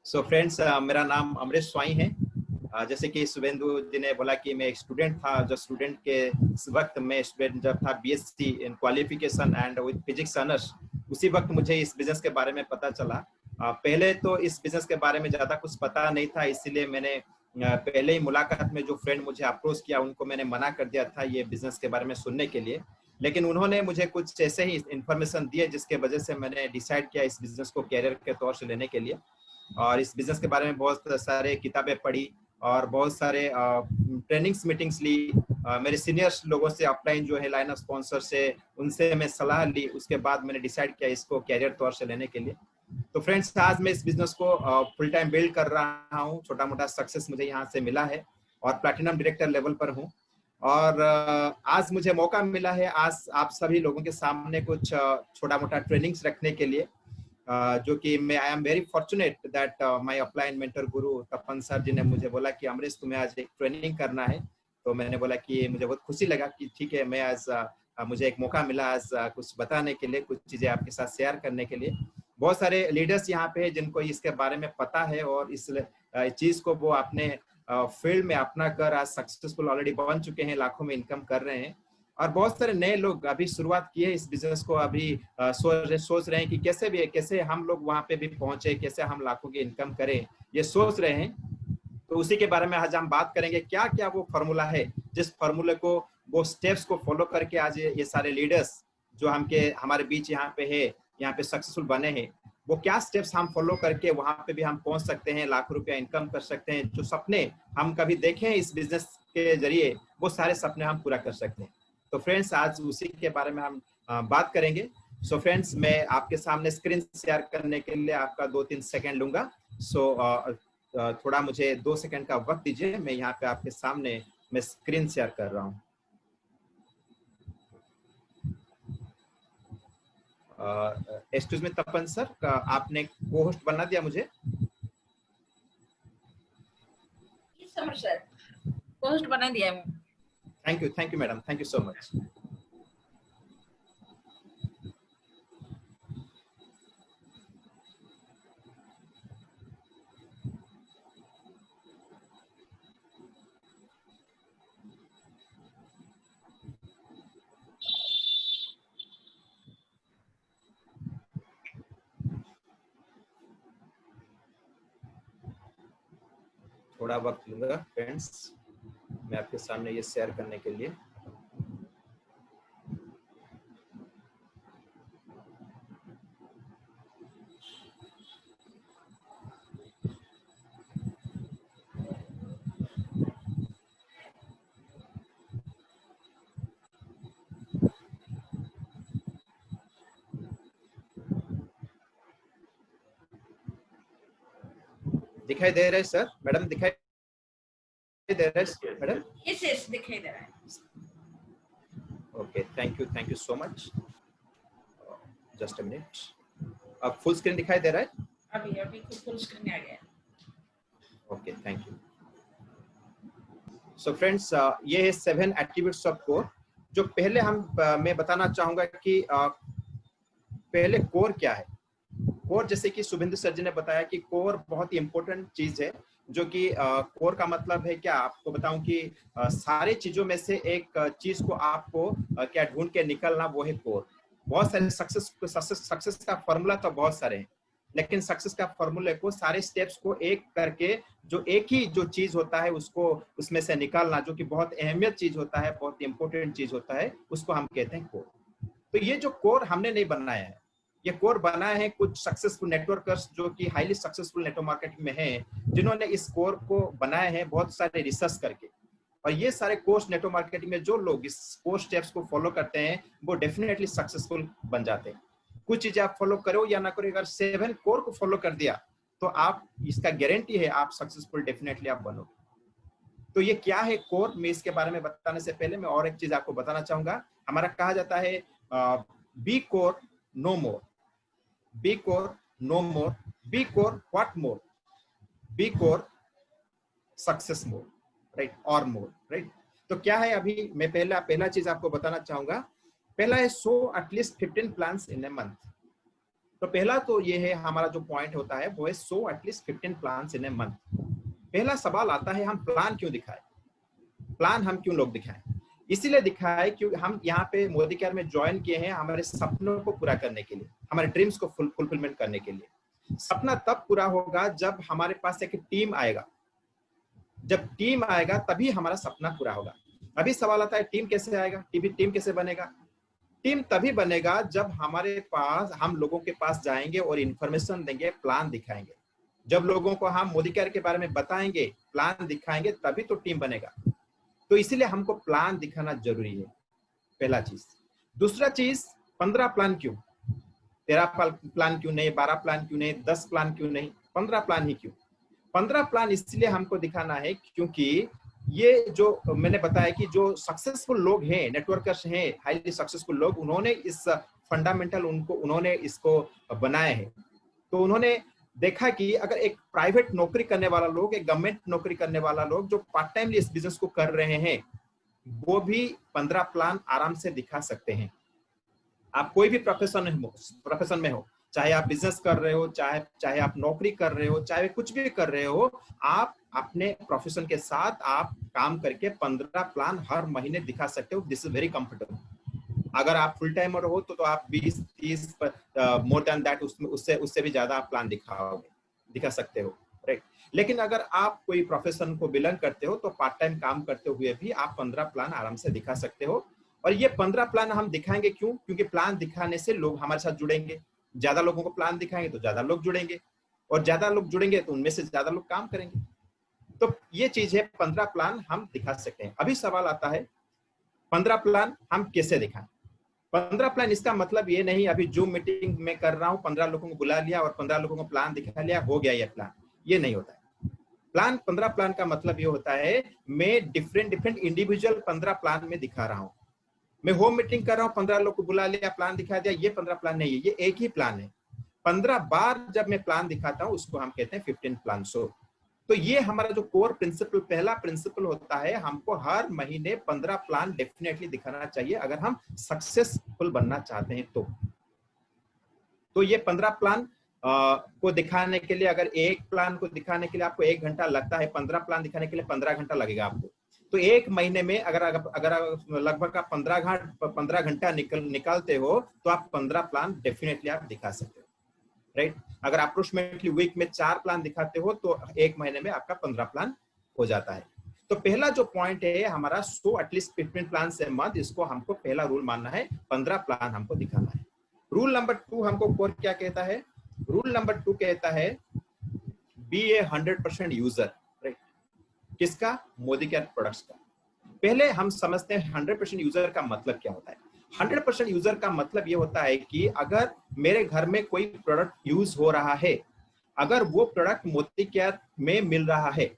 So friends, मेरा नाम अमरीश स्वाई है। जैसे कि शुभेंदु जी ने बोला कि मैं एक स्टूडेंट था। जो स्टूडेंट के इस वक्त मैं स्टूडेंट जब था BSc in qualification and with physics honours, उसी वक्त मुझे इस बिजनेस के बारे में पता चला। पहले तो इस बिजनेस के बारे में ज़्यादा कुछ पता नहीं था, इसीलिए मैंने पहले ही मुलाकात में जो फ्रेंड मुझे अप्रोच किया उनको मैंने मना कर दिया था ये बिजनेस के बारे में सुनने के लिए। लेकिन उन्होंने मुझे कुछ ऐसे ही इन्फॉर्मेशन दिए जिसके वजह से मैंने डिसाइड किया इस बिजनेस को कैरियर के तौर से लेने के लिए। और इस बिजनेस के बारे में बहुत सारे किताबें पढ़ी और बहुत सारे ट्रेनिंग्स मीटिंग्स ली। मेरे सीनियर्स लोगों से अपलाइन जो है लाइन ऑफ स्पॉन्सर से, उनसे मैं सलाह ली। उसके बाद मैंने डिसाइड किया इसको कैरियर तौर से लेने के लिए। तो फ्रेंड्स, आज मैं इस बिजनेस को फुल टाइम बिल्ड कर रहा हूँ। छोटा मोटा सक्सेस मुझे यहाँ से मिला है और प्लैटिनम डायरेक्टर लेवल पर हूँ। और आज मुझे मौका मिला है आज आप सभी लोगों के सामने कुछ छोटा मोटा ट्रेनिंग्स रखने के लिए, जो कि मैं I am very fortunate that my upline mentor Guru Tapan sir जी ने मुझे बोला कि अमरीश तुम्हें आज एक ट्रेनिंग करना है। तो मैंने बोला कि मुझे बहुत खुशी लगा कि ठीक है, मैं आज मुझे एक मौका मिला आज कुछ बताने के लिए, कुछ चीज़ें आपके साथ शेयर करने के लिए। बहुत सारे लीडर्स यहाँ पे हैं जिनको इसके बारे में पता है और इस चीज़ को वो अपने फील्ड में अपना कर आज सक्सेसफुल ऑलरेडी बन चुके हैं, लाखों में इनकम कर रहे हैं। और बहुत सारे नए लोग अभी शुरुआत की है इस बिजनेस को, अभी सोच रहे हैं कि कैसे हम लोग वहां पे भी पहुंचे, कैसे हम लाखों की इनकम करें, ये सोच रहे हैं। तो उसी के बारे में आज हम बात करेंगे, क्या क्या वो फॉर्मूला है जिस फॉर्मूले को, वो स्टेप्स को फॉलो करके आज ये सारे लीडर्स जो हमारे बीच यहाँ पे है, यहाँ पे सक्सेसफुल बने हैं, वो क्या स्टेप्स हम फॉलो करके वहां पे भी हम पहुंच सकते हैं, लाखों रुपया इनकम कर सकते हैं। जो सपने हम कभी देखे हैं इस बिजनेस के जरिए, वो सारे सपने हम पूरा कर सकते हैं। तो फ्रेंड्स, आज उसी के बारे में हम बात करेंगे। सो फ्रेंड्स, मैं आपके सामने स्क्रीन शेयर करने के लिए आपका 2-3 सेकंड लूंगा। थोड़ा मुझे 2 सेकंड का वक्त दीजिए। मैं यहाँ पे आपके सामने मैं स्क्रीन शेयर कर रहा हूँ। एक्सक्यूज मी तपन सर, आपने को होस्ट बना दिया मुझे? सर को होस्ट बना दिया। Thank you madam, thank you so much. थोड़ा वक्त लूंगा फ्रेंड्स मैं आपके सामने ये शेयर करने के लिए। दिखाई दे रहा है सर? मैडम दिखाई दे रहा है मैडम? यस दिखाई दे रहा है। Okay, thank you so much. Just a minute. अब फुल स्क्रीन दिखाई दे रहा है? अभी फुल स्क्रीन आ गया। Okay, thank you. So friends, ये है 7 एट्रीब्यूट्स ऑफ कोर। जो पहले मैं बताना चाहूंगा कि पहले कोर क्या है। कोर, जैसे कि शुभेंदु सर जी ने बताया कि कोर बहुत ही इंपॉर्टेंट चीज है। जो कि कोर का मतलब है क्या, आपको बताऊं कि सारे चीजों में से एक चीज को आपको क्या ढूंढ के निकलना, वो है कोर। बहुत सारे सक्सेस का फॉर्मूला तो बहुत सारे हैं, लेकिन सक्सेस का फॉर्मूले को, सारे स्टेप्स को एक करके जो एक ही जो चीज होता है उसको उसमें से निकालना, जो कि बहुत अहमियत चीज होता है, बहुत इंपॉर्टेंट चीज होता है, उसको हम कहते हैं कोर। तो ये जो कोर हमने नहीं बनाया है, ये कोर बनाए हैं कुछ सक्सेसफुल नेटवर्कर्स जो कि हाईली सक्सेसफुल नेटवर्क मार्केटिंग में हैं, जिन्होंने इस कोर को बनाए हैं बहुत सारे रिसर्च करके। और ये सारे कोर्स नेटवर्क मार्केटिंग में जो लोग इस कोर स्टेप्स को फॉलो करते हैं, वो डेफिनेटली सक्सेसफुल बन जाते हैं। कुछ चीजें आप फॉलो करो या ना करो, अगर 7 कोर को फॉलो कर दिया तो आप, इसका गारंटी है आप सक्सेसफुल डेफिनेटली आप बनोगे। तो ये क्या है कोर, मैं इसके बारे में बताने से पहले मैं और एक चीज आपको बताना चाहूंगा। हमारा कहा जाता है be core no more, be core no more, be core what more, be core success more, right, और मोर, राइट। तो क्या है, अभी मैं पहला चीज आपको बताना चाहूंगा। पहला है so at least 15 plans in a month. तो पहला तो ये है, हमारा जो पॉइंट होता है वो है so at least 15 plans in a month. पहला सवाल आता है हम प्लान क्यों दिखाएं, प्लान हम क्यों लोग दिखाएं? इसीलिए दिखाएं क्योंकि हम यहाँ पे मोदी केयर में ज्वाइन किए हैं हमारे सपनों को पूरा करने के लिए, हमारे ड्रीम्स को फुलफिलमेंट करने के लिए। सपना तब पूरा होगा जब हमारे पास एक टीम आएगा, जब टीम आएगा तभी हमारा सपना पूरा होगा। अभी सवाल आता है टीम कैसे आएगा, टीम कैसे बनेगा? टीम तभी बनेगा जब हमारे पास, हम लोगों के पास जाएंगे और इंफॉर्मेशन देंगे, प्लान दिखाएंगे। जब लोगों को हम मोदी केयर के बारे में बताएंगे, प्लान दिखाएंगे, तभी तो टीम बनेगा। तो इसीलिए हमको प्लान दिखाना जरूरी है, पहला चीज। दूसरा चीज, 15 प्लान क्यों, 13 प्लान क्यों नहीं, 12 प्लान क्यों नहीं, 10 प्लान क्यों नहीं, 15 प्लान ही क्यों? 15 प्लान इसलिए हमको दिखाना है क्योंकि ये जो मैंने बताया कि जो सक्सेसफुल लोग हैं, नेटवर्कर्स हैं, हाईली सक्सेसफुल लोग, उन्होंने इस फंडामेंटल उन्होंने इसको बनाया है। तो उन्होंने देखा कि अगर एक प्राइवेट नौकरी करने वाला लोग, एक गवर्नमेंट नौकरी करने वाला लोग जो पार्ट टाइमली इस बिजनेस को कर रहे हैं, वो भी 15 प्लान आराम से दिखा सकते हैं। आप कोई भी प्रोफेशन में हो, चाहे आप बिजनेस कर रहे हो, चाहे आप नौकरी कर रहे हो, चाहे कुछ भी कर रहे हो, आप अपने प्रोफेशन के साथ आप काम करके 15 प्लान हर महीने दिखा सकते हो। This is very comfortable. अगर आप फुल टाइमर हो तो आप 20-30 मोर देन दैट, उससे भी ज्यादा आप प्लान दिखा सकते हो, राइट। लेकिन अगर आप कोई प्रोफेशन को बिलोंग करते हो तो पार्ट टाइम काम करते हुए भी आप 15 प्लान आराम से दिखा सकते हो। और ये 15 प्लान हम दिखाएंगे क्यों? क्योंकि प्लान दिखाने से लोग हमारे साथ जुड़ेंगे। ज्यादा लोगों को प्लान दिखाएंगे तो ज्यादा लोग जुड़ेंगे, और ज्यादा लोग जुड़ेंगे तो उनमें से ज्यादा लोग काम करेंगे। तो ये चीज है, 15 प्लान हम दिखा सकते हैं। अभी सवाल आता है 15 प्लान हम कैसे दिखाएं? 15 प्लान इसका मतलब ये नहीं अभी जूम मीटिंग में कर रहा हूं, 15 लोगों को बुला लिया और 15 लोगों को प्लान दिखा लिया, हो गया ये प्लान। ये नहीं होता है। प्लान 15 प्लान का मतलब ये होता है मैं डिफरेंट इंडिविजुअल 15 प्लान में दिखा रहा हूं। मैं होम मीटिंग कर रहा हूं, 15 लोग को बुला लिया, प्लान दिखा दिया, ये 15 प्लान नहीं है, ये एक ही प्लान है। 15 बार जब मैं प्लान दिखाता हूं उसको हम कहते हैं 15 प्लान शो। तो ये हमारा जो कोर प्रिंसिपल, पहला प्रिंसिपल होता है, हमको हर महीने 15 प्लान डेफिनेटली दिखाना चाहिए अगर हम सक्सेसफुल बनना चाहते हैं तो ये 15 प्लान को दिखाने के लिए, अगर एक प्लान को दिखाने के लिए आपको 1 घंटा लगता है, 15 प्लान दिखाने के लिए 15 घंटा लगेगा आपको। तो एक महीने में अगर लगभग आप 15 घंटा निकालते हो तो आप 15 प्लान डेफिनेटली आप दिखा सकते हो, राइट। अगर अप्रोक्सीमेटली वीक में 4 प्लान दिखाते हो तो एक महीने में आपका 15 प्लान हो जाता है। तो पहला जो पॉइंट है हमारा, सो एटलीस्ट 15 प्लान से मत, इसको हमको पहला रूल मानना है, 15 प्लान हमको दिखाना है। रूल नंबर 2 हमको कोर क्या कहता है? रूल नंबर 2 कहता है बी ए 100% यूजर, राइट। किसका? मोदी केयर प्रोडक्ट्स का। पहले हम समझते हैं 100% यूजर का मतलब क्या होता है। 100% यूजर का मतलब ये होता है कि अगर मेरे घर में कोई प्रोडक्ट यूज हो रहा है, अगर वो प्रोडक्ट मोदी केयर में मिल रहा है,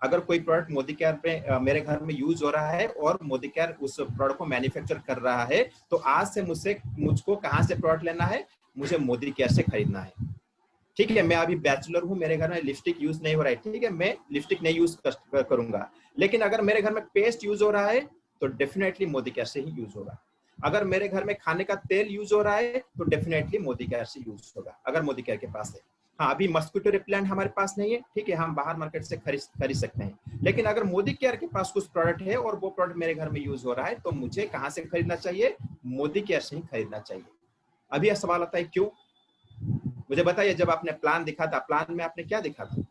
अगर कोई प्रोडक्ट मोदी केयर पे मेरे घर में यूज हो रहा है और मोदी केयर उस प्रोडक्ट को मैन्युफैक्चर कर रहा है, तो आज से मुझको कहां से प्रोडक्ट लेना है? मुझे मोदी केयर से खरीदना है। ठीक है, मैं अभी बैचलर हूं, मेरे घर में लिपस्टिक यूज नहीं हो रहा है, ठीक है, मैं लिपस्टिक नहीं यूज करूंगा। लेकिन अगर मेरे घर में पेस्ट यूज हो रहा है तो डेफिनेटली मोदी केयर से ही यूज होगा। अगर मेरे घर में खाने का तेल यूज हो रहा है तो डेफिनेटली मोदी केयर से यूज होगा, अगर मोदी केयर के पास है। हाँ, अभी मस्किटो रिपेलेंट हमारे पास नहीं है, ठीक है, हम बाहर मार्केट से खरीद सकते हैं। लेकिन अगर मोदी केयर के पास कुछ प्रोडक्ट है और वो प्रोडक्ट मेरे घर में यूज हो रहा है तो मुझे कहां से खरीदना चाहिए? मोदी केयर से ही खरीदना चाहिए। अभी यह सवाल आता है क्यों? मुझे बताइए, जब आपने प्लान दिखा था, प्लान में आपने क्या दिखा था?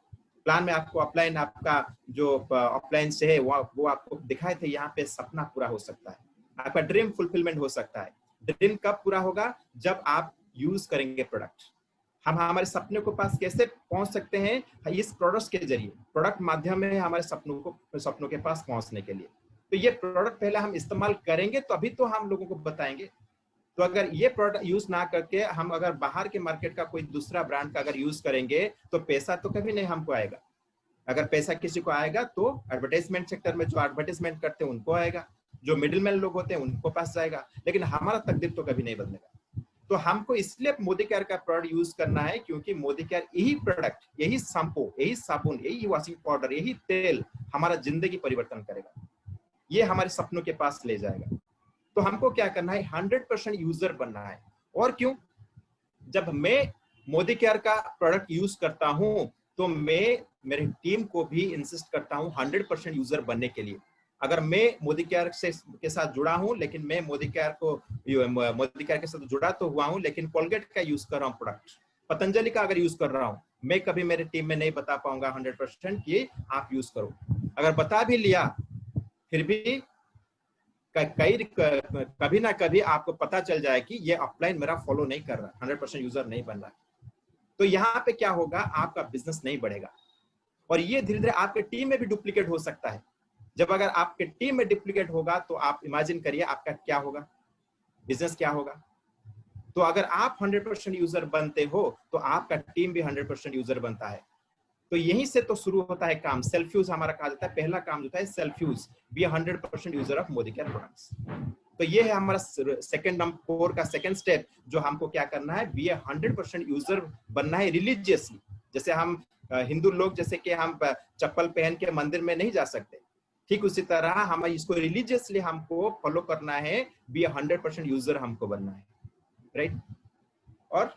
प्लान में आपको अपलाइन, आपका जो अपलाइन से है वो आपको दिखाए थे, यहाँ पे सपना पूरा हो सकता है, आपका ड्रीम फुलफिलमेंट हो सकता है। ड्रीम कब पूरा होगा? जब आप यूज करेंगे प्रोडक्ट। हम हमारे सपने को पास कैसे पहुंच सकते हैं? इस प्रोडक्ट के जरिए, प्रोडक्ट माध्यम है हमारे सपनों के पास पहुंचने के लिए। तो ये प्रोडक्ट पहले हम इस्तेमाल करेंगे तो अभी तो हम लोगों को बताएंगे। तो अगर ये प्रोडक्ट यूज ना करके हम अगर बाहर के मार्केट का कोई दूसरा ब्रांड का अगर यूज करेंगे तो पैसा तो कभी नहीं हमको आएगा। अगर पैसा किसी को आएगा तो एडवर्टाइजमेंट सेक्टर में जो एडवर्टाइजमेंट करते हैं उनको आएगा, जो मिडिलमैन लोग होते हैं उनको पास जाएगा, लेकिन हमारा तकदीर तो कभी नहीं बदलेगा। तो हमको इसलिए मोदी केयर का प्रोडक्ट यूज करना है क्योंकि मोदी केयर यही प्रोडक्ट, यही शैम्पू, यही साबुन, यही वॉशिंग पाउडर, यही तेल हमारा जिंदगी परिवर्तन करेगा, ये हमारे सपनों के पास ले जाएगा। तो हमको क्या करना है? 100% यूजर बनना है। और क्यों? जब मैं मोदी केयर का प्रोडक्ट यूज करता हूं तो मैं मेरी टीम को भी इंसिस्ट करता हूं 100% यूजर बनने के लिए। अगर मैं मोदी केयर से के साथ जुड़ा हूं, लेकिन मैं मोदी केयर के साथ जुड़ा तो हुआ हूं, लेकिन कोलगेट का यूज कर रहा हूं प्रोडक्ट, पतंजलि का अगर यूज कर रहा हूं, मैं कभी मेरे टीम में नहीं बता पाऊंगा 100% कि आप यूज करो। अगर बता भी लिया फिर भी कभी ना कभी आपको पता चल जाए कि ये अपलाइन मेरा फॉलो नहीं कर रहा, 100% यूजर नहीं बन रहा, तो यहाँ पे क्या होगा, आपका बिजनेस नहीं बढ़ेगा। और ये धीरे धीरे आपके टीम में भी डुप्लीकेट हो सकता है। जब अगर आपके टीम में डुप्लीकेट होगा तो आप इमेजिन करिए आपका क्या होगा, बिजनेस क्या होगा। तो अगर आप 100% यूजर बनते हो तो आपका टीम भी 100% यूजर बनता है। तो यहीं से तो शुरू होता है काम। सेल्फ यूज हमारा कहा जाता है, पहला काम जो है self use, be 100% user of Modicare products. तो ये है हमारा सेकंड नंबर 4 का सेकंड स्टेप, जो हमको क्या करना है, बी 100% यूजर बनना है रिलीजियसली। जैसे हम हिंदू लोग, जैसे कि हम चप्पल पहन के मंदिर में नहीं जा सकते, ठीक उसी तरह हम इसको रिलीजियसली हमको फॉलो करना है, बी 100% यूजर हमको बनना है, राइट। और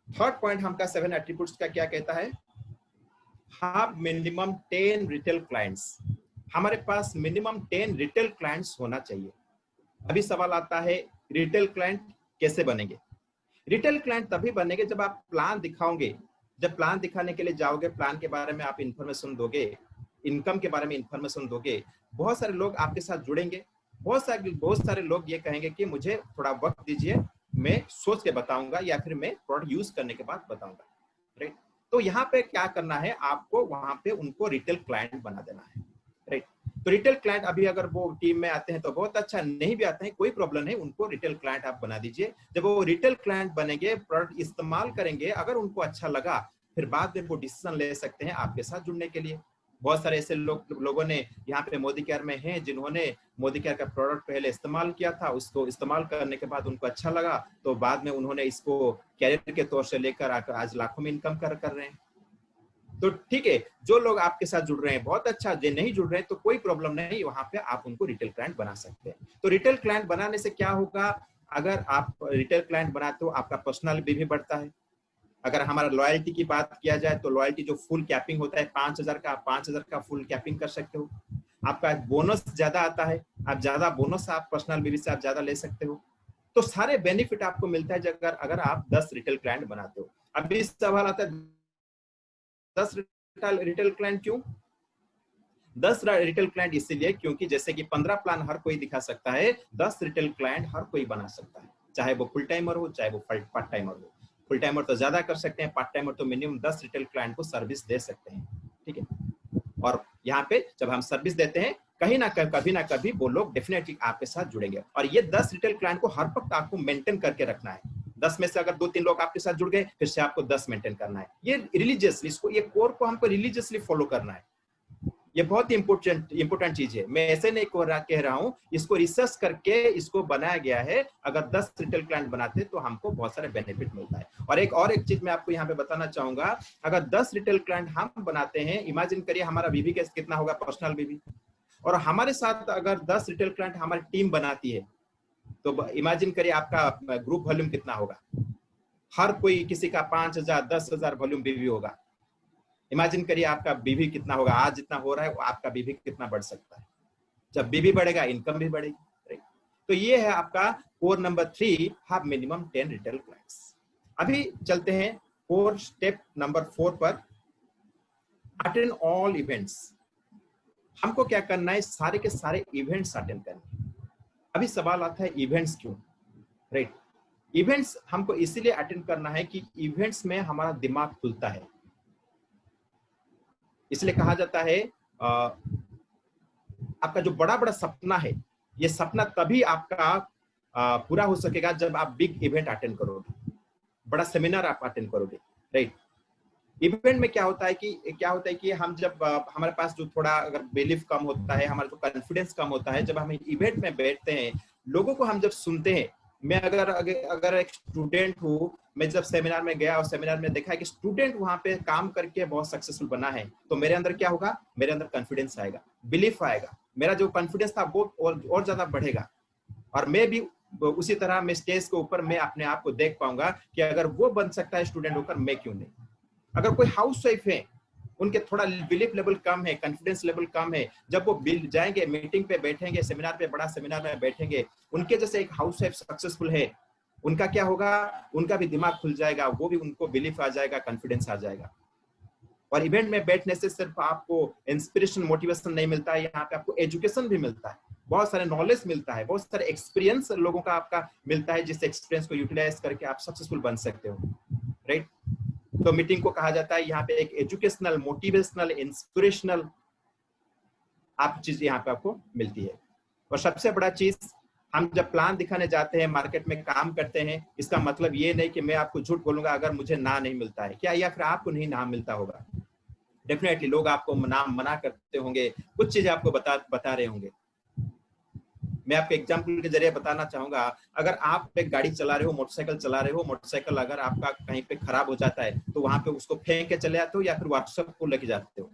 थर्ड पॉइंट हमका 7 एट्रीब्यूट्स का क्या कहता है, हाँ मिनिमम 10 रिटेल क्लाइंट्स। हमारे पास मिनिमम 10 रिटेल क्लाइंट्स होना चाहिए। अभी सवाल आता है रिटेल क्लाइंट कैसे बनेंगे। रिटेल क्लाइंट तभी बनेंगे जब आप प्लान दिखाओगे। जब प्लान दिखाने के लिए जाओगे, प्लान के बारे में आप इंफॉर्मेशन दोगे, इनकम के बारे में इंफॉर्मेशन दोगे, बहुत सारे लोग आपके साथ जुड़ेंगे। बहुत सारे लोग ये कहेंगे कि मुझे थोड़ा वक्त दीजिए, मैं सोच के बताऊंगा या फिर मैं प्रोडक्ट यूज करने के बाद बताऊंगा, राइट। तो यहाँ पे क्या करना है, आपको वहां पे उनको रिटेल क्लाइंट बना देना है, राइट। तो रिटेल क्लाइंट अभी अगर वो टीम में आते हैं तो बहुत अच्छा, नहीं भी आते हैं कोई प्रॉब्लम नहीं, उनको रिटेल क्लाइंट आप बना दीजिए। जब वो रिटेल क्लाइंट बनेंगे, प्रोडक्ट इस्तेमाल करेंगे, अगर उनको अच्छा लगा, फिर बाद में वो डिसीजन ले सकते हैं आपके साथ जुड़ने के लिए। बहुत सारे ऐसे लोगों ने यहाँ पे मोदी केयर में हैं जिन्होंने मोदी केयर का प्रोडक्ट पहले इस्तेमाल किया था, उसको इस्तेमाल करने के बाद उनको अच्छा लगा, तो बाद में उन्होंने इसको कैरियर के तौर से लेकर आज लाखों में इनकम कर रहे हैं। तो ठीक है, जो लोग आपके साथ जुड़ रहे हैं बहुत अच्छा, जो नहीं जुड़ रहे हैं तो कोई प्रॉब्लम नहीं, वहां पे आप उनको रिटेल क्लाइंट बना सकते हैं। तो रिटेल क्लाइंट बनाने से क्या होगा, अगर आप रिटेल क्लाइंट बनाते हो आपका पर्सनैलिटी भी बढ़ता है। अगर हमारा लॉयल्टी की बात किया जाए तो लॉयल्टी जो फुल कैपिंग होता है 5000 का फुल कैपिंग कर सकते हो। आपका बोनस ज्यादा आता है, आप ज्यादा बोनस आप पर्सनल बेसिस से आप ज्यादा ले सकते हो। तो सारे बेनिफिट आपको मिलता है अगर आप 10 रिटेल क्लाइंट बनाते हो। अभी सवाल आता है 10 रिटेल क्लाइंट क्यों? 10 रिटेल क्लाइंट इसीलिए क्योंकि जैसे कि 15 प्लान हर कोई दिखा सकता है, 10 रिटेल क्लाइंट हर कोई बना सकता है, चाहे वो फुल टाइमर हो चाहे वो पार्ट टाइमर हो। फुल टाइमर तो ज्यादा कर सकते हैं, पार्ट टाइमर तो मिनिमम 10 रिटेल क्लाइंट को सर्विस दे सकते हैं, ठीक है। और यहाँ पे जब हम सर्विस देते हैं, कहीं ना कभी वो लोग डेफिनेटली आपके साथ जुड़ेंगे। और ये 10 रिटेल क्लाइंट को हर वक्त आपको मेंटेन करके रखना है। 10 में से अगर 2-3 लोग आपके साथ जुड़ गए, फिर से आपको 10 मेंटेन करना है। ये रिलीजियसली, इसको ये कोर को हमको रिलीजियसली फॉलो करना है। ये बहुत ही इंपोर्टेंट चीज है। मैं ऐसे नहीं कह रहा हूँ, इसको रिसर्च करके इसको बनाया गया है। अगर 10 रिटेल क्लाइंट बनाते तो हमको बहुत सारे बेनिफिट मिलता है। और एक चीज मैं आपको यहाँ पे बताना चाहूंगा, अगर 10 रिटेल क्लाइंट हम बनाते हैं, इमेजिन करिए हमारा बीबी केस कितना होगा, पर्सनल बीबी, और हमारे साथ अगर 10 रिटेल क्लाइंट हमारी टीम बनाती है, तो इमेजिन करिए आपका ग्रुप वॉल्यूम कितना होगा। हर कोई किसी का 5000 10,000 वॉल्यूम बीबी होगा। इमेजिन करिए आपका बीबी कितना होगा, आज जितना हो रहा है आपका बीबी कितना बढ़ सकता है। जब बीबी बढ़ेगा इनकम भी बढ़ेगी। तो ये है आपका core number 3, have minimum 10 retail clients. अभी चलते हैं कोर स्टेप नंबर 4 पर, अटेंड ऑल इवेंट्स। हमको क्या करना है, सारे के सारे इवेंट्स अटेंड करने। अभी सवाल आता है इवेंट्स क्यों, राइट। इवेंट्स हमको इसीलिए अटेंड करना है कि इवेंट्स में हमारा दिमाग खुलता है। इसलिए कहा जाता है आपका जो बड़ा बड़ा सपना है, ये सपना तभी आपका पूरा हो सकेगा जब आप बिग इवेंट अटेंड करोगे, बड़ा सेमिनार आप अटेंड करोगे, राइट। इवेंट में क्या होता है कि हम जब हमारे पास जो थोड़ा अगर बिलीफ कम होता है, हमारा जो कॉन्फिडेंस कम होता है, जब हम इवेंट में बैठते हैं, लोगों को हम जब सुनते हैं, मैं अगर एक स्टूडेंट हूँ, मैं जब सेमिनार में गया और सेमिनार में देखा है कि स्टूडेंट वहां पे काम करके बहुत सक्सेसफुल बना है, तो मेरे अंदर क्या होगा, मेरे अंदर कॉन्फिडेंस आएगा, बिलीफ आएगा, मेरा जो कॉन्फिडेंस था वो और ज्यादा बढ़ेगा, और मैं भी उसी तरह मैं स्टेज के ऊपर मैं अपने आप को देख पाऊंगा कि अगर वो बन सकता है स्टूडेंट होकर, मैं क्यों नहीं। अगर कोई हाउस वाइफ है, उनके थोड़ा बिलीफ लेवल कम है, कॉन्फिडेंस लेवल कम है, जब वो जाएंगे मीटिंग पे बैठेंगे, सेमिनार पे, बड़ा सेमिनार में बैठेंगे, उनके जैसे एक हाउस वाइफ सक्सेसफुल है, उनका क्या होगा, उनका भी दिमाग खुल जाएगा, वो भी उनको बिलीफ आ जाएगा, कॉन्फिडेंस आ जाएगा। और इवेंट में बैठने से सिर्फ आपको इंस्पिरेशन मोटिवेशन नहीं मिलता है, यहाँ पे आपको एजुकेशन भी मिलता है, बहुत सारे नॉलेज मिलता है, बहुत सारे एक्सपीरियंस लोगों का आपका मिलता है, जिस एक्सपीरियंस को यूटिलाइज करके आप सक्सेसफुल बन सकते हो, राइट। तो मीटिंग को कहा जाता है यहाँ पे एक एजुकेशनल, मोटिवेशनल, इंस्पिरेशनल आप चीज यहाँ पे आपको मिलती है। और सबसे बड़ा चीज, हम जब प्लान दिखाने जाते हैं, मार्केट में काम करते हैं, इसका मतलब ये नहीं कि मैं आपको झूठ बोलूंगा अगर मुझे ना नहीं मिलता है, क्या, या फिर आपको नहीं नाम मिलता होगा। डेफिनेटली लोग आपको नाम मना करते होंगे, कुछ चीजें आपको बता रहे होंगे। मैं आपको एग्जाम्पल के जरिए बताना चाहूंगा, अगर आप एक गाड़ी चला रहे हो, मोटरसाइकिल चला रहे हो, मोटरसाइकिल अगर आपका कहीं पे खराब हो जाता है तो वहां पे उसको फेंक के चले जाते हो या फिर वर्कशॉप को लेके जाते हो।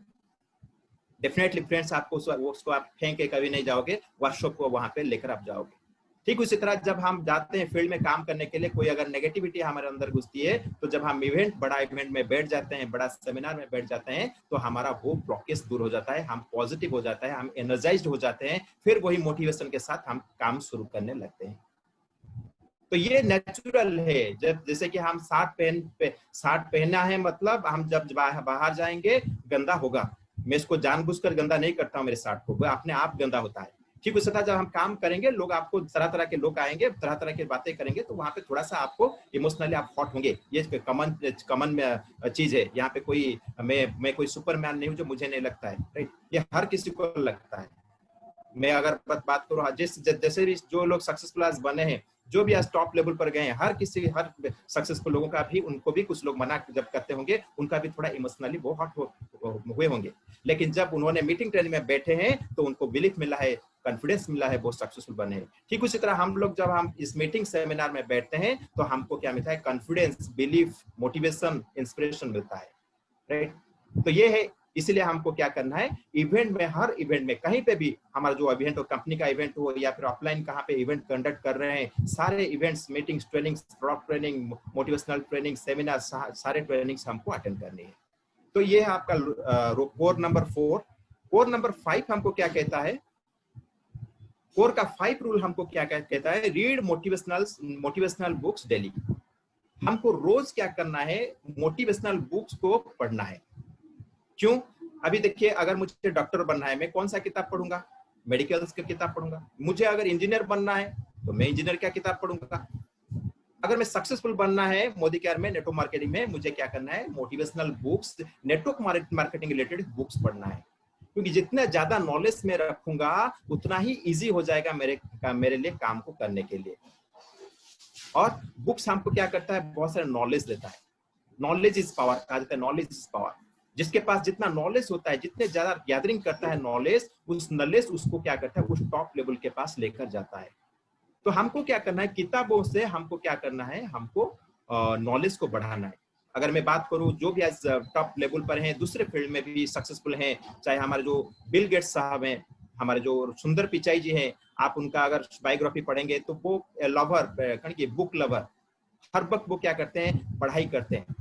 डेफिनेटली फ्रेंड्स, आपको उसको आप फेंक के कभी नहीं जाओगे, वर्कशॉप को वहां पे लेकर आप जाओगे। ठीक उसी तरह जब हम जाते हैं फील्ड में काम करने के लिए, कोई अगर नेगेटिविटी हमारे अंदर घुसती है, तो जब हम बड़ा इवेंट में बैठ जाते हैं, बड़ा सेमिनार में बैठ जाते हैं, तो हमारा वो ब्लॉकेज दूर हो जाता है, हम पॉजिटिव हो जाता है, हम एनर्जाइज्ड हो जाते हैं, फिर वही मोटिवेशन के साथ हम काम शुरू करने लगते हैं। तो ये नेचुरल है। जब जैसे कि हम शर्ट पहना है, मतलब हम जब बाहर जाएंगे गंदा होगा, मैं इसको जानबूझकर गंदा नहीं करता हूं, मेरे शर्ट को, वो अपने आप गंदा होता है। ठीक उसी तरह जब हम काम करेंगे, लोग आपको तरह तरह के लोग आएंगे, तरह तरह की बातें करेंगे, तो वहां पे थोड़ा सा आपको इमोशनली आप हॉट होंगे। ये कॉमन चीज है। यहाँ पे कोई मैं कोई सुपरमैन नहीं हूँ जो मुझे नहीं लगता है, राइट। ये हर किसी को लगता है। मैं अगर बात करूँ, जैसे भी जो लोग सक्सेसफुल आज बने हैं, जो भी आज टॉप लेवल पर गए हैं, हर सक्सेसफुल लोगों का भी, उनको भी कुछ लोग मना जब करते होंगे, उनका भी थोड़ा इमोशनली वो हॉट हुए होंगे। लेकिन जब उन्होंने मीटिंग ट्रेनिंग में बैठे हैं तो उनको बिलीफ मिला है, कॉन्फिडेंस मिला है, वो सक्सेसफुल बने हैं। ठीक उसी तरह हम लोग जब हम इस मीटिंग सेमिनार में बैठते हैं तो हमको क्या मिलता है, कॉन्फिडेंस, बिलीफ, मोटिवेशन, इंस्पिरेशन मिलता है, राइट। तो ये है, इसलिए हमको क्या करना है, इवेंट में, हर इवेंट में, कहीं पे भी हमारा जो इवेंट हो, कंपनी का इवेंट हो या फिर ऑफलाइन कहाँ पे इवेंट कंडक्ट कर रहे हैं, सारे events, meetings, trainings, product training, motivational training, seminar, सारे ट्रेनिंग्स हमको अटेंड करनी है। तो ये है आपका कोर नंबर 4। कोर नंबर 5 हमको क्या कहता है, कोर का 5 रूल हमको क्या कहता है, रीड मोटिवेशनल बुक्स डेली। हमको रोज क्या करना है, मोटिवेशनल बुक्स को पढ़ना है। क्यों? अभी देखिए, अगर मुझे डॉक्टर बनना है, मैं कौन सा किताब पढ़ूंगा, मेडिकल्स की किताब पढ़ूंगा। मुझे अगर इंजीनियर बनना है तो मैं इंजीनियर क्या किताब पढ़ूंगा। अगर मैं सक्सेसफुल बनना है मोदी केयर में, नेटवर्क मार्केटिंग में, मुझे क्या करना है, motivational books, network marketing related books पढ़ना है। क्योंकि जितना ज्यादा नॉलेज में रखूंगा उतना ही इजी हो जाएगा मेरे लिए काम को करने के लिए। और बुक्स हमको क्या करता है, बहुत सारे नॉलेज देता है। नॉलेज इज पावर कहा जाता है, नॉलेज इज पावर। जिसके पास जितना नॉलेज होता है, जितने ज्यादा गैदरिंग करता है नॉलेज, उस नॉलेज उसको क्या करता है, उस टॉप लेवल के पास लेकर जाता है। तो हमको क्या करना है, किताबों से हमको क्या करना है, हमको नॉलेज को बढ़ाना है। अगर मैं बात करूं, जो भी आज टॉप लेवल पर हैं, दूसरे फील्ड में भी सक्सेसफुल हैं, चाहे हमारे जो बिल गेट्स साहब हैं, हमारे जो सुंदर पिचाई जी हैं, आप उनका अगर बायोग्राफी पढ़ेंगे तो वो बुक लवर, हर वक्त वो क्या करते हैं, पढ़ाई करते हैं।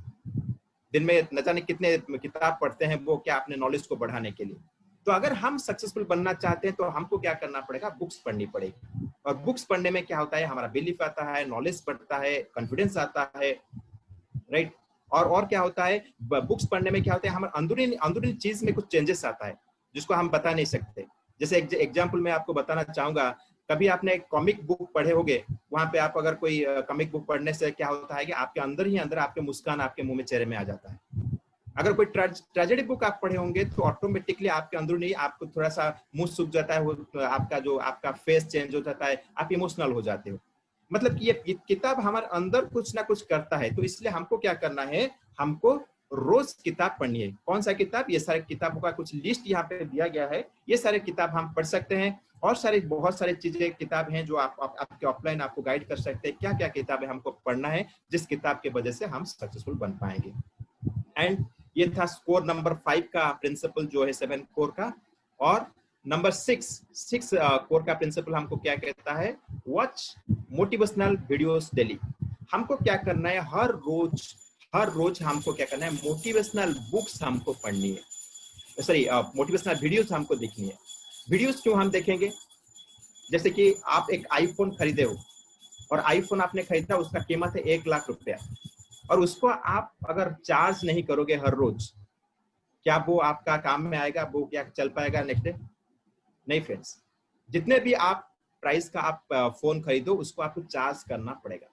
दिन में न जाने कितने किताब पढ़ते हैं वो, क्या, अपने नॉलेज को बढ़ाने के लिए। तो अगर हम सक्सेसफुल बनना चाहते हैं तो हमको क्या करना पड़ेगा, बुक्स पढ़नी पड़ेगी। और बुक्स पढ़ने में क्या होता है, हमारा बिलीफ आता है, नॉलेज बढ़ता है, कॉन्फिडेंस आता है, राइट। और क्या होता है, बुक्स पढ़ने में क्या होता है, हमारे अंदरूनी चीज में कुछ चेंजेस आता है जिसको हम बता नहीं सकते। जैसे एग्जाम्पल मैं आपको बताना चाहूंगा, कभी आपने एक कॉमिक बुक पढ़े होंगे, वहां पे आप अगर कोई कॉमिक बुक पढ़ने से क्या होता है कि आपके अंदर ही अंदर आपके मुस्कान आपके मुंह में, चेहरे में आ जाता है। अगर कोई ट्रेजेडी बुक आप पढ़े होंगे तो ऑटोमेटिकली आपके अंदरूनी आपको थोड़ा सा मुंह सूख जाता है, आपका फेस चेंज हो जाता है, आप इमोशनल हो जाते हो। मतलब कि ये किताब हमारे अंदर कुछ ना कुछ करता है। तो इसलिए हमको क्या करना है, हमको रोज किताब पढ़नी है। कौन सा किताब, ये सारे किताबों का कुछ लिस्ट यहाँ पे दिया गया है, ये सारे किताब हम पढ़ सकते हैं। और बहुत सारी चीजें, किताब हैं जो आपके ऑफलाइन आपको गाइड कर सकते हैं, क्या क्या किताबें हमको पढ़ना है, जिस किताब के वजह से हम सक्सेसफुल बन पाएंगे। एंड ये था स्कोर नंबर 5 का प्रिंसिपल जो है 7 कोर का। और नंबर 6 कोर का प्रिंसिपल हमको क्या कहता है? Watch motivational videos daily. हमको क्या करना है? हर रोज हमको क्या करना है? मोटिवेशनल बुक्स हमको पढ़नी है, सॉरी मोटिवेशनल वीडियोस हमको देखनी है। वीडियोस क्यों हम देखेंगे? जैसे कि आप एक आईफोन खरीदे हो और आईफोन आपने खरीदा, उसका कीमत है 1 लाख रुपया, और उसको आप अगर चार्ज नहीं करोगे हर रोज, क्या वो आपका काम में आएगा? वो क्या चल पाएगा नेक्स्ट डे? नहीं फ्रेंड्स, जितने भी आप प्राइस का आप फोन खरीदो, उसको आपको चार्ज करना पड़ेगा।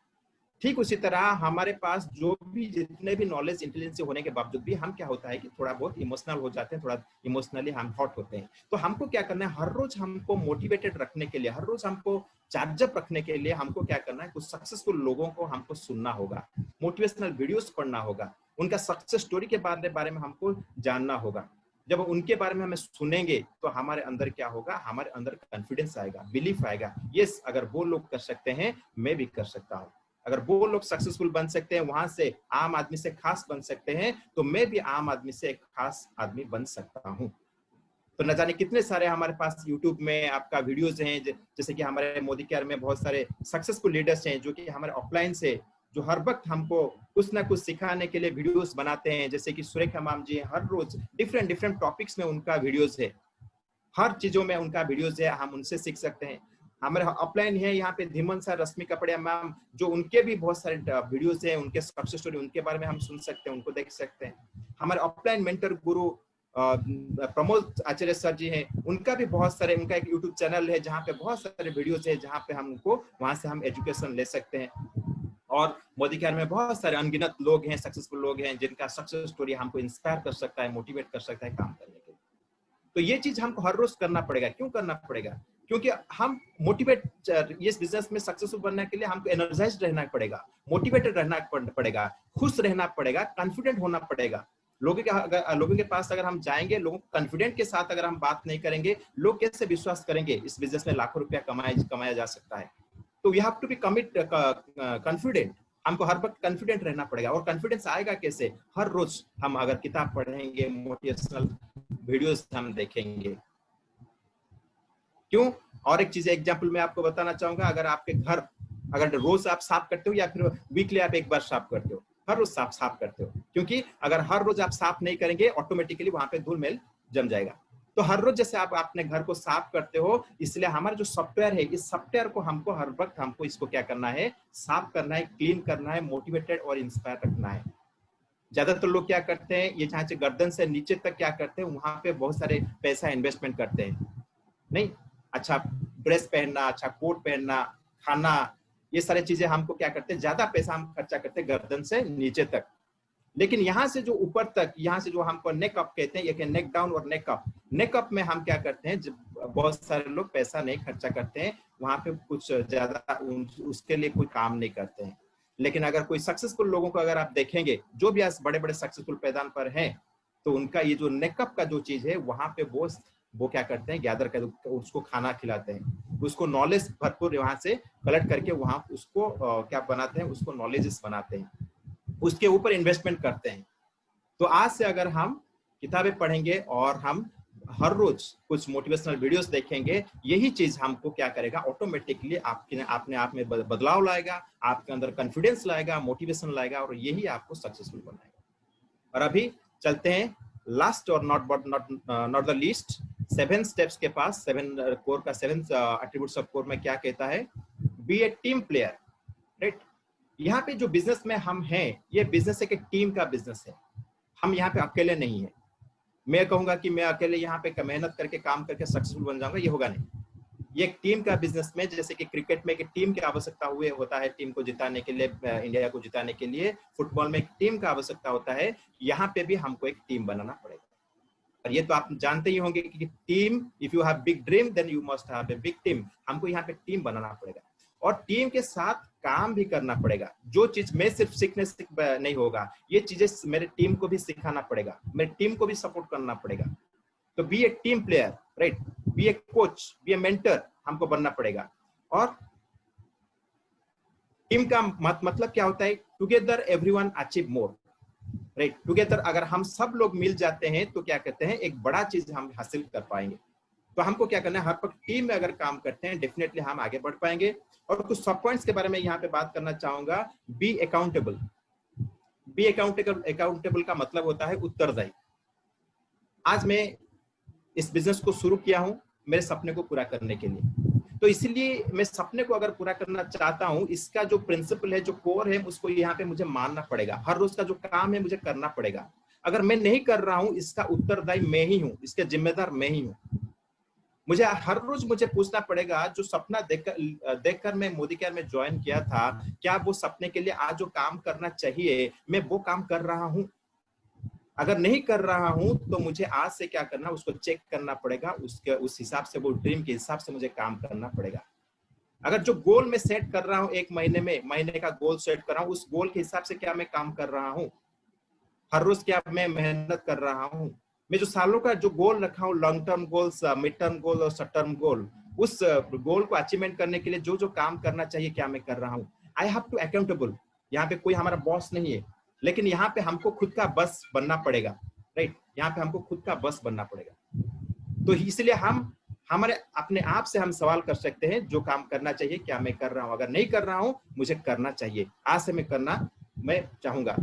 ठीक उसी तरह हमारे पास जो भी जितने भी नॉलेज इंटेलिजेंस होने के बावजूद भी हम क्या होता है कि थोड़ा बहुत इमोशनल हो जाते हैं, थोड़ा इमोशनली हम हॉट होते हैं। तो हमको क्या करना है? हर रोज हमको मोटिवेटेड रखने के लिए, हर रोज हमको चार्जअप रखने के लिए हमको क्या करना है? कुछ सक्सेसफुल लोगों को हमको सुनना होगा, मोटिवेशनल वीडियोस पढ़ना होगा, उनका सक्सेस स्टोरी के बारे में हमको जानना होगा। जब उनके बारे में हमें सुनेंगे तो हमारे अंदर क्या होगा? हमारे अंदर कॉन्फिडेंस आएगा, बिलीफ आएगा, यस अगर वो लोग कर सकते हैं मैं भी कर सकता हूँ। अगर वो लोग सक्सेसफुल बन सकते हैं, वहां से आम आदमी से खास बन सकते हैं, तो मैं भी आम आदमी से एक खास आदमी बन सकता हूं। तो न जाने कितने सारे हमारे पास यूट्यूब में आपका वीडियोस हैं, जैसे कि हमारे मोदी केयर में बहुत सारे सक्सेसफुल लीडर्स हैं जो कि हमारे ऑफलाइन से जो हर वक्त हमको कुछ ना कुछ सिखाने के लिए वीडियोस बनाते हैं। जैसे कि सुरेखा मैम जी हर रोज डिफरेंट टॉपिक्स में उनका वीडियोस है, हर चीजों में उनका वीडियोस है, हम उनसे सीख सकते हैं। हमारे अपलाइन है यहाँ पे धीमन सर, रश्मि कपड़िया मैम, जो उनके भी बहुत सारे वीडियोस हैं, उनके सक्सेस स्टोरी, उनके बारे में हम सुन सकते हैं, उनको देख सकते हैं। हमारे ऑफलाइन मेंटर गुरु प्रमोद आचार्य सर जी हैं, उनका भी बहुत सारे, उनका एक यूट्यूब चैनल है जहाँ पे बहुत सारे वीडियोस है, जहाँ पे हमको वहां से हम एजुकेशन ले सकते हैं। और मोदी केयर में बहुत सारे अनगिनत लोग हैं, सक्सेसफुल लोग हैं, जिनका सक्सेस स्टोरी हमको इंस्पायर कर सकता है, मोटिवेट कर सकता है काम करने के लिए। तो ये चीज हमको हर रोज करना पड़ेगा। क्यों करना पड़ेगा? क्योंकि हम मोटिवेट, इस बिजनेस में सक्सेसफुल बनने के लिए हमको एनर्जाइज्ड रहना पड़ेगा, मोटिवेटेड रहना पड़ेगा, खुश रहना पड़ेगा, कॉन्फिडेंट होना पड़ेगा। लोगों के पास अगर हम जाएंगे, लोगों को कॉन्फिडेंट के साथ अगर हम बात नहीं करेंगे, लोग कैसे विश्वास करेंगे इस बिजनेस में लाखों रुपया कमाया जा सकता है? तो we have to be confident. हमको हर वक्त कॉन्फिडेंट रहना पड़ेगा। और कॉन्फिडेंस आएगा कैसे? हर रोज हम अगर किताब पढ़ेंगे, मोटिवेशनल वीडियोस हम देखेंगे। क्यों? और एक चीज एग्जांपल मैं आपको बताना चाहूंगा। अगर आपके घर अगर रोज आप साफ करते हो या फिर वीकली आप एक बार साफ करते हो, हर रोज साफ करते हो, क्योंकि अगर हर रोज आप साफ नहीं करेंगे ऑटोमेटिकली वहां पे धूल मैल जम जाएगा। तो हर रोज जैसे आप अपने घर को साफ करते हो, इसलिए हमारा जो सॉफ्टवेयर है, इस सॉफ्टवेयर को हमको हर वक्त हमको इसको क्या करना है? साफ करना है, क्लीन करना है, मोटिवेटेड और इंस्पायर रखना है। ज्यादातर लोग क्या करते हैं, ये जहाँ से गर्दन से नीचे तक क्या करते हैं, वहां पे बहुत सारे पैसा इन्वेस्टमेंट करते हैं। नहीं, अच्छा ड्रेस पहनना, अच्छा कोट पहनना, खाना, ये सारी चीजें हमको क्या करते हैं? ज्यादा पैसा हम खर्चा करते हैं गर्दन से नीचे तक। लेकिन यहाँ से जो ऊपर तक, यहाँ से जो हमको नेक अप कहते हैं, ये नेक डाउन और नेक अप में हम क्या करते हैं? बहुत सारे लोग पैसा नहीं खर्चा करते हैं, वहां पे कुछ ज्यादा उसके लिए कोई काम नहीं करते हैं। लेकिन अगर कोई सक्सेसफुल लोगों को अगर आप देखेंगे, जो भी आज बड़े बड़े सक्सेसफुल पैदान पर हैं, तो उनका ये जो नेकअप का जो चीज है, वहां पे वो क्या करते हैं? गैदर कर उसको खाना खिलाते हैं, उसको नॉलेज भरपूर वहां से कलेक्ट करके वहां उसको क्या बनाते हैं? उसको नॉलेजेस बनाते हैं, उसके ऊपर इन्वेस्टमेंट करते हैं। तो आज से अगर हम किताबें पढ़ेंगे और हम हर रोज कुछ मोटिवेशनल वीडियोस देखेंगे, यही चीज हमको क्या करेगा? ऑटोमेटिकली अपने आप में बदलाव लाएगा, आपके अंदर कॉन्फिडेंस लाएगा, मोटिवेशन लाएगा, और यही आपको सक्सेसफुल बनाएगा। और अभी चलते हैं लास्ट और नॉट द लीस्ट, 7 स्टेप्स के पास। 7 कोर का 7 एट्रीब्यूट्स ऑफ कोर में क्या कहता है? B a team player, right? यहाँ पे जो बिजनेस में हम हैं, ये बिजनेस एक टीम का बिजनेस है। हम यहाँ पे अकेले नहीं है। मैं कहूंगा कि मैं अकेले यहाँ पे मेहनत करके काम करके सक्सेसफुल बन जाऊंगा, ये होगा नहीं। ये एक टीम का बिजनेस में, जैसे कि क्रिकेट में एक टीम की आवश्यकता हुए होता है, टीम को जिताने के लिए, इंडिया को जिताने के लिए फुटबॉल में एक टीम का आवश्यकता होता है, यहाँ पे भी हमको एक टीम बनाना पड़ेगा। और ये तो आप जानते ही होंगे कि team, if you have big dream then you must have a big team. हमको यहाँ पे टीम बनाना पड़ेगा और टीम के साथ काम भी करना पड़ेगा। जो चीज मैं सिर्फ सीखने से नहीं होगा, ये चीजें मेरे टीम को भी सिखाना पड़ेगा, मेरे टीम को भी सपोर्ट करना पड़ेगा। तो be a team player, right? Be a coach, be a mentor, हमको बनना पड़ेगा। और टीम का मतलब क्या होता है? Together everyone achieve more, right? Together अगर हम सब लोग मिल जाते हैं तो क्या कहते हैं? एक बड़ा चीज हम हासिल कर पाएंगे। तो हमको क्या करना है, हर वक्त टीम में अगर काम करते हैं डेफिनेटली हम आगे बढ़ पाएंगे। और कुछ सब पॉइंट्स के बारे में यहाँ पे बात करना चाहूंगा। Be accountable. बी अकाउंटेबल का मतलब होता है उत्तरदायी। आज मैं इस बिजनेस को शुरू किया हूं मेरे सपने को पूरा करने के लिए, तो इसलिए मैं सपने को अगर पूरा करना चाहता हूं, इसका जो प्रिंसिपल है, जो कोर है, उसको यहाँ पे मुझे मानना पड़ेगा। हर रोज का जो काम है मुझे करना पड़ेगा। अगर मैं नहीं कर रहा हूं, इसका उत्तरदायी मैं ही हूं, इसके जिम्मेदार मैं ही हूं। मुझे हर रोज मुझे पूछना पड़ेगा, जो सपना देखकर मैं मोदी केयर में ज्वाइन किया था, क्या वो सपने के लिए आज जो काम करना चाहिए मैं वो काम कर रहा हूं? अगर नहीं कर रहा हूं तो मुझे आज से क्या करना, उसको चेक करना पड़ेगा। उसके उस हिसाब से, वो ड्रीम के हिसाब से मुझे काम करना पड़ेगा। अगर जो गोल मैं सेट कर रहा हूं, एक महीने में महीने का गोल सेट कर रहा हूं, उस गोल के हिसाब से क्या मैं काम कर रहा हूं? हर रोज क्या मैं मेहनत कर रहा हूं? मैं जो सालों का जो गोल रखा हूं, long term goals, mid term goal और शॉर्ट टर्म गोल, उस गोल को अचीवमेंट करने के लिए जो जो काम करना चाहिए क्या मैं कर रहा हूं? I have to accountable. यहाँ पे कोई हमारा बॉस नहीं है, लेकिन यहाँ पे हमको खुद का बस बनना पड़ेगा। राइट, यहाँ पे हमको खुद का बस बनना पड़ेगा। तो इसलिए हम हमारे अपने आप से हम सवाल कर सकते हैं, जो काम करना चाहिए क्या मैं कर रहा हूं? अगर नहीं कर रहा हूं, मुझे करना चाहिए। आज से मैं करना मैं चाहूंगा,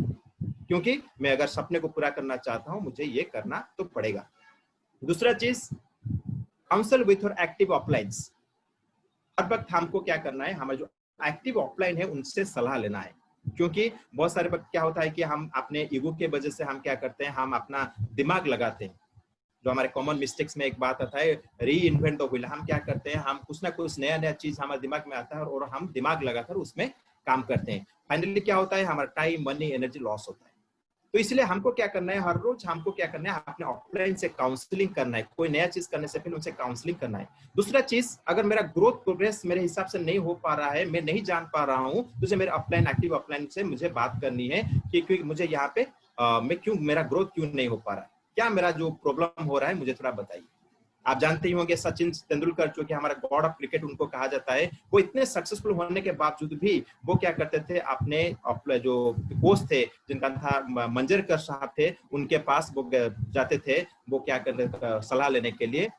क्योंकि मैं अगर सपने को पूरा करना चाहता हूं, मुझे ये करना तो पड़ेगा। दूसरा चीज, काउंसल विथ और एक्टिव ऑफलाइंस। हर वक्त हमको क्या करना है, हमारे जो एक्टिव ऑफलाइन है उनसे सलाह लेना है। क्योंकि बहुत सारे वक्त क्या होता है कि हम अपने ईगो के वजह से हम क्या करते हैं, हम अपना दिमाग लगाते हैं। जो हमारे कॉमन मिस्टेक्स में एक बात आता है, री इन्वेंट द व्हील। हम क्या करते हैं, हम कुछ ना कुछ नया नया चीज हमारे दिमाग में आता है और हम दिमाग लगाकर उसमें काम करते हैं। फाइनली क्या होता है, हमारा टाइम, मनी, एनर्जी लॉस होता है। तो इसलिए हमको क्या करना है, हर रोज हमको क्या करना है, अपने ऑफलाइन से काउंसलिंग करना है। कोई नया चीज करने से पहले उनसे काउंसलिंग करना है। दूसरा चीज, अगर मेरा ग्रोथ प्रोग्रेस मेरे हिसाब से नहीं हो पा रहा है, मैं नहीं जान पा रहा हूँ, तो मेरे ऑफलाइन एक्टिव ऑफलाइन से मुझे बात करनी है कि मुझे यहाँ पे मैं क्यों, मेरा ग्रोथ क्यों नहीं हो पा रहा है, क्या मेरा जो प्रॉब्लम हो रहा है मुझे थोड़ा बताइए। आप जानते ही होंगे सचिन तेंदुलकर, जो कि हमारा गॉड ऑफ क्रिकेट उनको कहा जाता है, वो इतने सक्सेसफुल होने के बावजूद भी वो क्या करते थे, अपने जो कोच थे जिनका था मंजरेकर साहब थे, उनके पास वो जाते थे, वो क्या करते सलाह लेने के लिए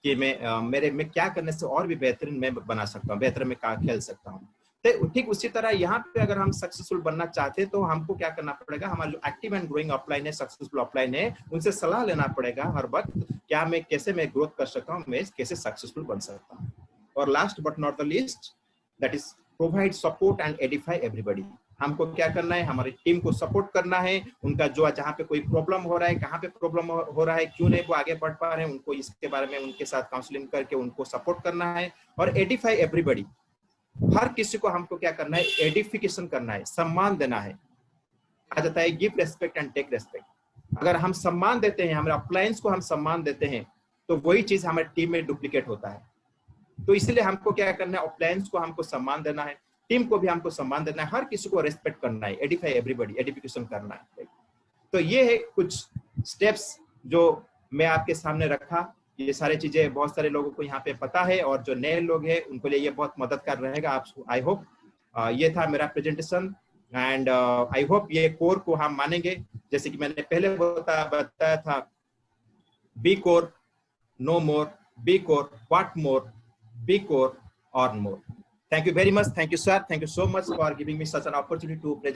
कि मैं क्या करने से और भी बेहतरीन मैं बना सकता हूँ, बेहतर मैं खेल सकता हूँ। तो ठीक उसी तरह यहाँ पे अगर हम सक्सेसफुल बनना चाहते हैं तो हमको क्या करना पड़ेगा, हमारा जो एक्टिव एंड ग्रोइंग ऑफलाइन है, सक्सेसफुल ऑफलाइन है, उनसे सलाह लेना पड़ेगा हर वक्त, क्या मैं कैसे मैं ग्रोथ कर सकता हूँ, मैं कैसे सक्सेसफुल बन सकता हूँ। और last but not the least, that is provide support and Edify everybody. हमको क्या करना है, हमारी टीम को सपोर्ट करना है। उनका जो जहाँ पे कोई प्रॉब्लम हो रहा है, कहाँ पे प्रॉब्लम हो रहा है, क्यों नहीं वो आगे बढ़ पा रहे हैं, उनको इसके बारे में उनके साथ काउंसलिंग करके उनको सपोर्ट करना है। और एडिफाई एवरीबॉडी, हर किसी को हमको क्या करना है, एडिफिकेशन करना है, सम्मान देना है। कहा जाता है give respect and take respect. अगर हम सम्मान देते हैं, हमारे अपलायंस को हम सम्मान देते हैं, तो वही चीज हमारी टीम में डुप्लीकेट होता है। तो इसलिए हमको क्या करना है, अपलायंस को हमको सम्मान देना है, टीम को भी हमको सम्मान देना है, हर किसी को रेस्पेक्ट करना है, एडिफाई एवरीबॉडी, एडिफिकेशन करना है। तो ये है कुछ स्टेप्स जो मैं आपके सामने रखा। ये सारी चीजें बहुत सारे लोगों को यहाँ पे पता है, और जो नए लोग हैं उनको लिए ये बहुत मददगार रहेगा। आप आई होप ये था मेरा प्रेजेंटेशन, एंड आई होप ये कोर को हम मानेंगे। जैसे कि मैंने पहले बताया था, be core, no more, be core, what more, be core और more. Thank you very much. Thank you, sir. Thank you so much for giving me such an opportunity to present.